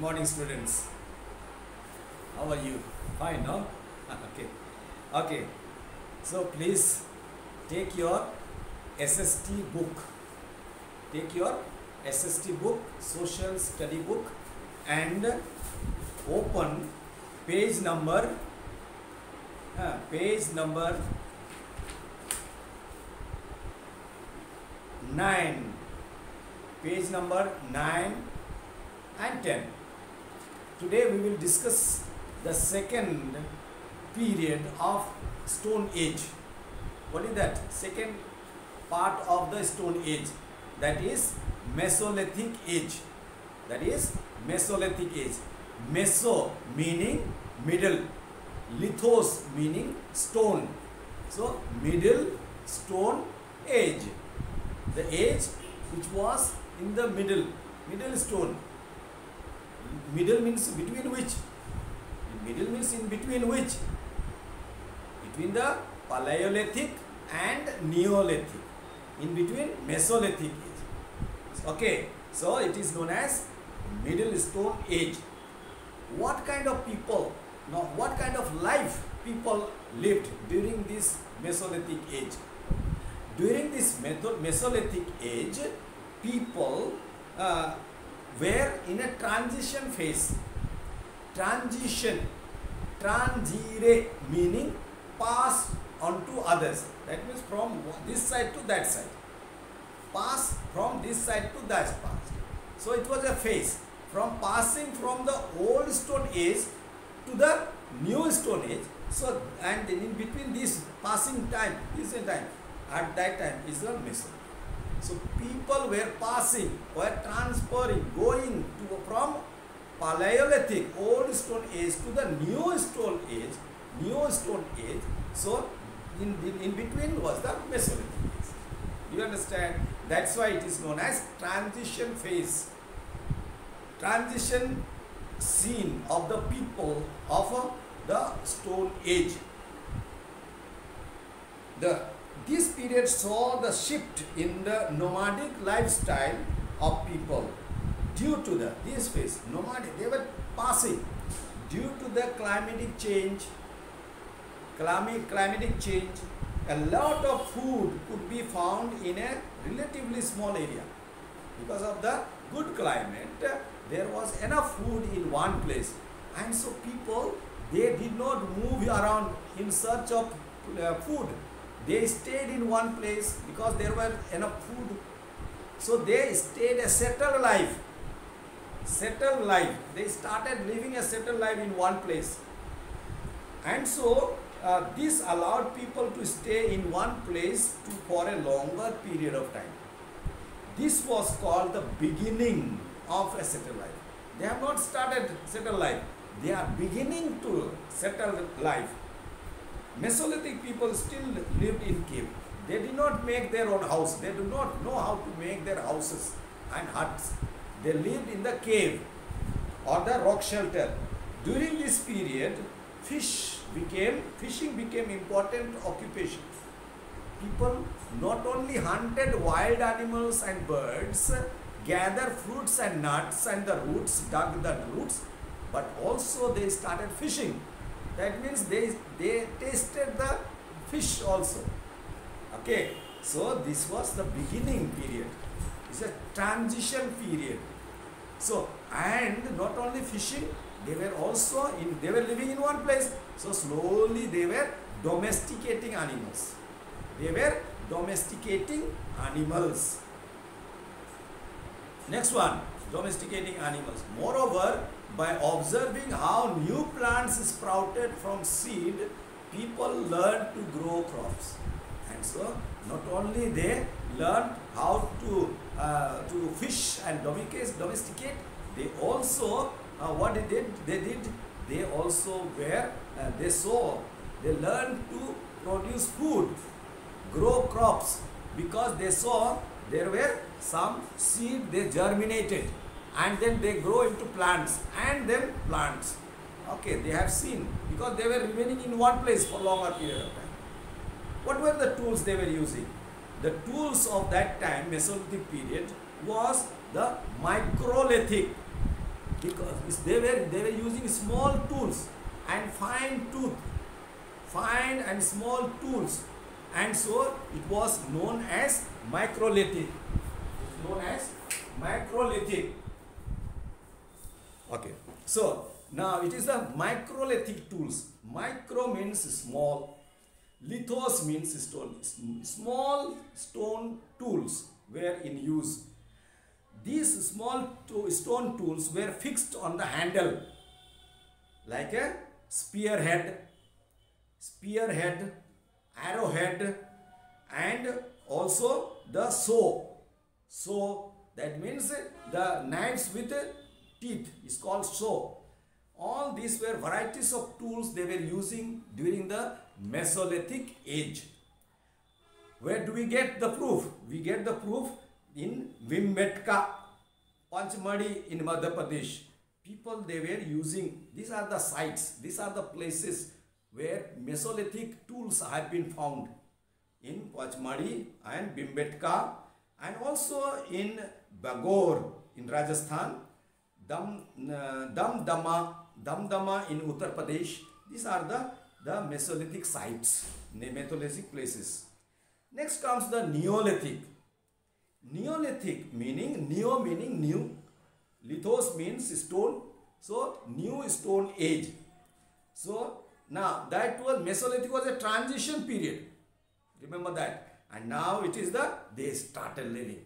morning, students. How are you? Fine, no? Okay. Okay. So please take your SST book. Take your SST book, social study book, and open page number 9. Page number 9 and 10. Today we will discuss the second period of Stone Age. What is that? Second part of the Stone Age, that is Mesolithic Age. That is Mesolithic Age. Meso meaning middle, lithos meaning stone. So middle Stone Age, the age which was in the middle stone. Middle means between which? Middle means in between which? Between the Paleolithic and Neolithic. In between Mesolithic age. Okay, so it is known as Middle Stone Age. What kind of people, what kind of life people lived during this Mesolithic age? During this Mesolithic age, people were in a transition phase. Transition, transire meaning pass on to others. That means from this side to that side. Pass from this side to that side. So it was a phase from passing from the old Stone Age to the new Stone Age. So and in between this passing time, at that time is the Mesolithic. So people were passing, were transferring, going to from Paleolithic, old Stone Age to the new Stone Age. So in between was the Mesolithic age. Do you understand? That's why it is known as transition phase. Transition scene of the people of the Stone Age. This period saw the shift in the nomadic lifestyle of people due to this phase. Nomadic, they were passing due to the climatic change. A lot of food could be found in a relatively small area. Because of the good climate, there was enough food in one place, and so people, they did not move around in search of food. They stayed in one place because there were enough food. So they stayed a settled life. They started living a settled life in one place. And so this allowed people to stay in one place for a longer period of time. This was called the beginning of a settled life. They have not started settled life. They are beginning to settle life. Mesolithic people still lived in cave. They did not make their own house. They do not know how to make their houses and huts. They lived in the cave or the rock shelter. During this period, fishing became important occupation. People not only hunted wild animals and birds, gathered fruits and nuts and the roots, dug the roots, but also they started fishing. That means they tasted the fish also. Okay, so this was the beginning period. It's a transition period. So, and not only fishing, they were living in one place. So slowly they were domesticating animals. Next one, domesticating animals. Moreover, by observing how new plants sprouted from seed, people learned to grow crops. And so, not only they learned how to fish and domesticate, they also, they learned to produce food, grow crops, because they saw there were some seed, they germinated, and then they grow into plants, and then plants. Okay, they have seen, because they were remaining in one place for longer period of time. What were the tools they were using? The tools of that time, Mesolithic period, was the microlithic. because they were using small tools and fine and small tools, and so it was known as microlithic. It's known as microlithic. Okay, so now it is the microlithic tools. Micro means small, lithos means stone. Small stone tools were in use. These small stone tools were fixed on the handle like a spearhead, arrowhead, and also the saw. So that means the knives with teeth is called saw. All these were varieties of tools they were using during the Mesolithic age. Where do we get the proof? We get the proof in Bhimbetka, Panchmadi in Madhya Pradesh. People, they were using, these are the sites, these are the places where Mesolithic tools have been found in Panchmadi and Bhimbetka, and also in Bagor in Rajasthan, Damdama in Uttar Pradesh. These are the Mesolithic sites, Mesolithic places. Next comes the Neolithic. Neolithic meaning, neo meaning new, lithos means stone, so new stone age. So now that was Mesolithic was a transition period, remember that, and now it is they started living.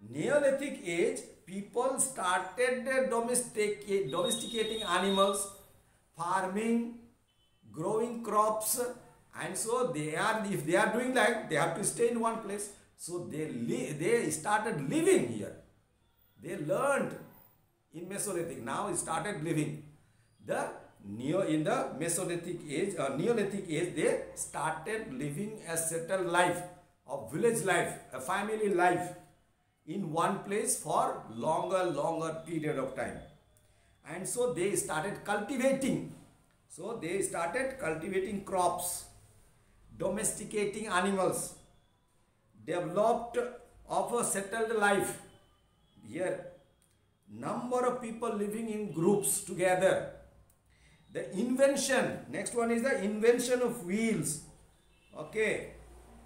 Neolithic age, people started domesticating animals, farming, growing crops, and so if they are doing like, they have to stay in one place. So they started living here. They learned in Mesolithic. Now it started living. In the Mesolithic age or Neolithic age, they started living a settled life, of village life, a family life in one place for longer period of time. And so they started cultivating. So they started cultivating crops, domesticating animals, developed of a settled life. Here, number of people living in groups together. The invention, next one is the invention of wheels. Okay,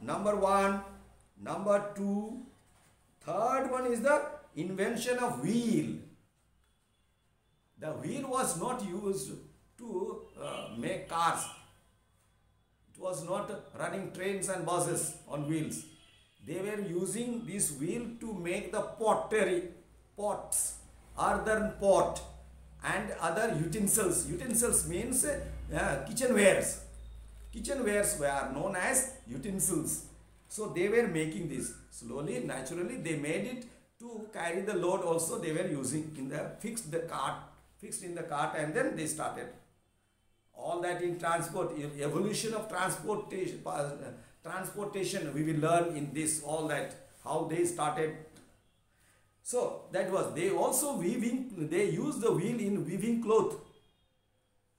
number 1, number 2, third one is the invention of wheel. The wheel was not used to make cars. It was not running trains and buses on wheels. They were using this wheel to make the pots, earthen pot, and other utensils. Utensils means kitchenwares. Kitchenwares were known as utensils. So they were making this. Slowly, naturally, they made it to carry the load also. They were using fixed in the cart, and then they started. All that in transport, evolution of transportation we will learn in this, all that, how they started. So that was, they also weaving, they used the wheel in weaving cloth.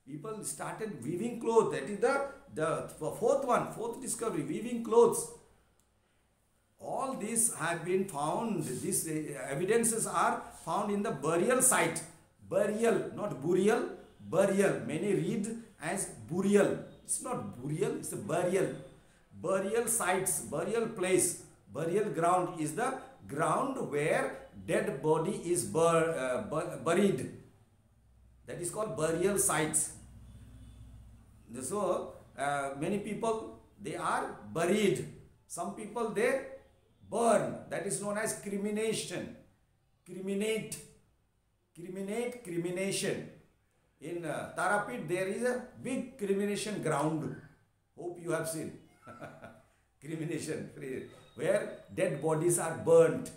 People started weaving cloth. That is the fourth discovery, weaving clothes. All these have been found, these evidences are found in the burial site. Burial, not burial, burial. Many read as burial. It's not burial, it's a burial. Burial sites, burial place, burial ground is the ground where dead body is buried. That is called burial sites. So many people, they are buried. Some people, they burn. That is known as crimination. Crimination. In Tarapit, there is a big crimination ground. Hope you have seen. Crimination, where dead bodies are burnt.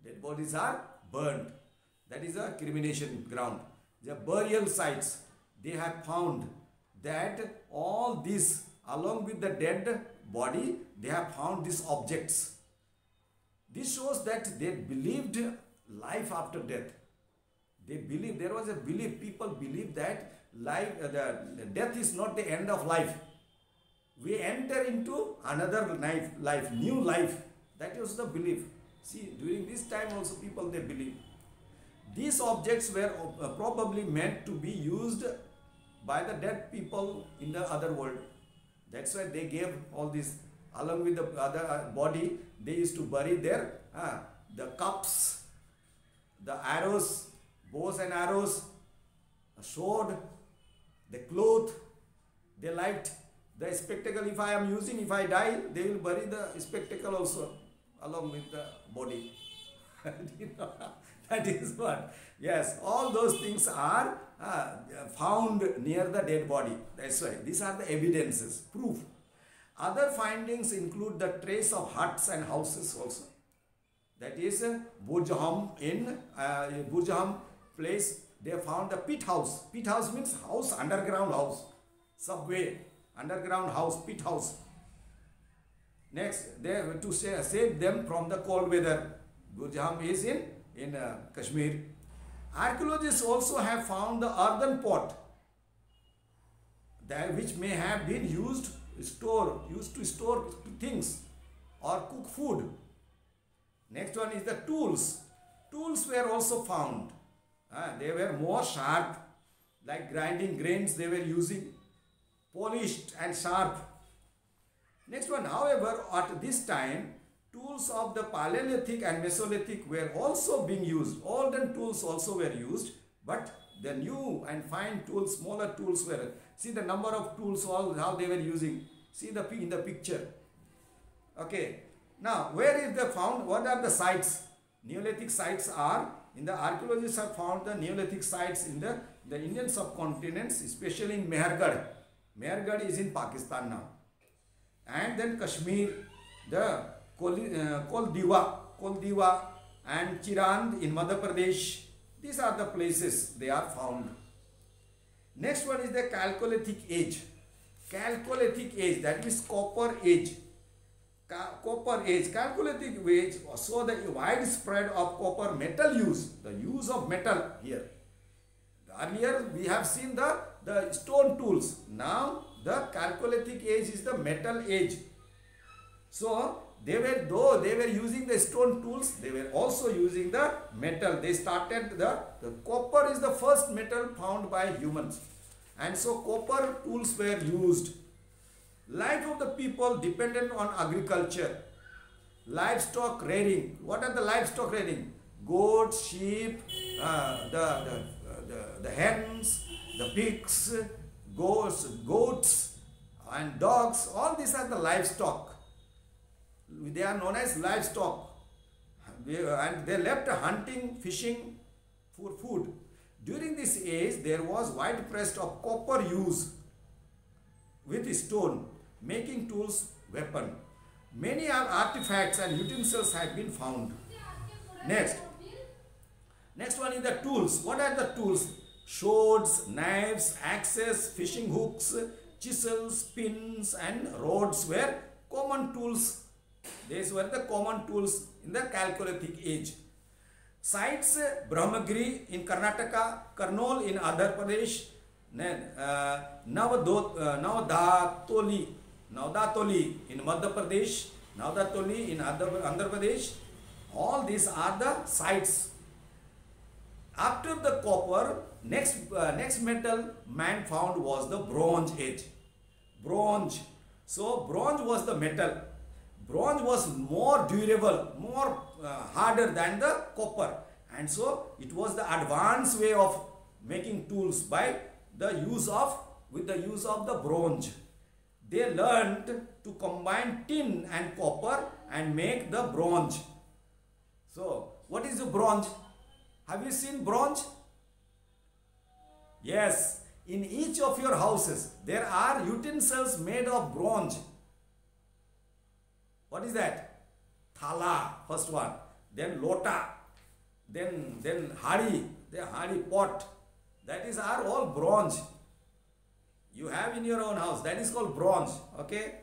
Dead bodies are burnt. That is a crimination ground. The burial sites, they have found that all this, along with the dead body, they have found these objects. This shows that they believed life after death. They believe, there was a belief, people believe that life, the death is not the end of life. We enter into another life, new life. That was the belief. See, during this time also people, they believe. These objects were probably meant to be used by the dead people in the other world. That's why they gave all this along with the other body. They used to bury their the cups, the arrows, bows and arrows, a sword, the cloth. They liked the spectacle. If I am using, if I die, they will bury the spectacle also along with the body. That is what. Yes, all those things are found near the dead body. That's why these are the evidences, proof. Other findings include the trace of huts and houses also. That is Burjaham. In Burjaham place, they found the pit house. Pit house means house, underground house, subway, underground house, pit house. Next, they have to save them from the cold weather. Burjaham is in Kashmir. Archaeologists also have found the earthen pot that which may have been used to store things or cook food. Next one is the tools. Tools were also found. They were more sharp, like grinding grains they were using, polished and sharp. Next one, however, at this time, tools of the Paleolithic and Mesolithic were also being used. Olden tools also were used, but the new and fine tools, smaller tools were. See the number of tools, all how they were using. See in the picture. Okay. Now, where is the found? What are the sites? Neolithic sites are, in the archaeologists have found the Neolithic sites in the Indian subcontinents, especially in Mehergarh. Mehergarh is in Pakistan now. And then Kashmir, the Koldiwa and Chirand in Madhya Pradesh. These are the places they are found. Next one is the Chalcolithic age. Chalcolithic age, that is Copper age. Copper age, Chalcolithic age saw the widespread of copper metal use, the use of metal here. Earlier we have seen the stone tools. Now the Chalcolithic age is the metal age. So though they were using the stone tools, they were also using the metal. They started the copper is the first metal found by humans. And so copper tools were used. Life of the people dependent on agriculture. Livestock rearing. What are the livestock rearing? Goats, sheep, the hens, the pigs, goats and dogs. All these are the livestock. They are known as livestock. And they left hunting, fishing for food. During this age, there was widespread of copper use with stone, making tools, weapon. Many artifacts and utensils have been found. Next one is the tools. What are the tools? Swords, knives, axes, fishing hooks, chisels, pins and rods were common tools. These were the common tools in the Chalcolithic age. Sites: Brahmagiri in Karnataka, Karnool in Andhra Pradesh, Navdatoli in Madhya Pradesh, Navdatoli in Andhra Pradesh. All these are the sites. After the copper, next metal man found was the Bronze age. Bronze. So bronze was the metal. Bronze was more durable, more harder than the copper, and so it was the advanced way of making tools with the use of the bronze. They learned to combine tin and copper and make the bronze. So what is the bronze? Have you seen bronze? Yes, in each of your houses there are utensils made of bronze. What is that? Thala, first one. Then lota. Then hari, the hari pot. That is are all bronze. You have in your own house. That is called bronze. Okay.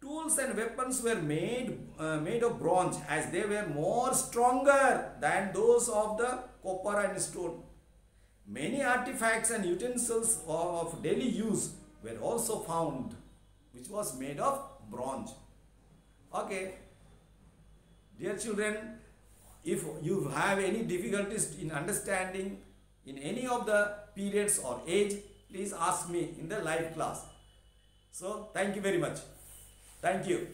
Tools and weapons were made of bronze, as they were more stronger than those of the copper and stone. Many artifacts and utensils of daily use were also found, which was made of bronze. Okay, dear children, If you have any difficulties in understanding in any of the periods or age, please ask me in the live class. So thank you very much. Thank you.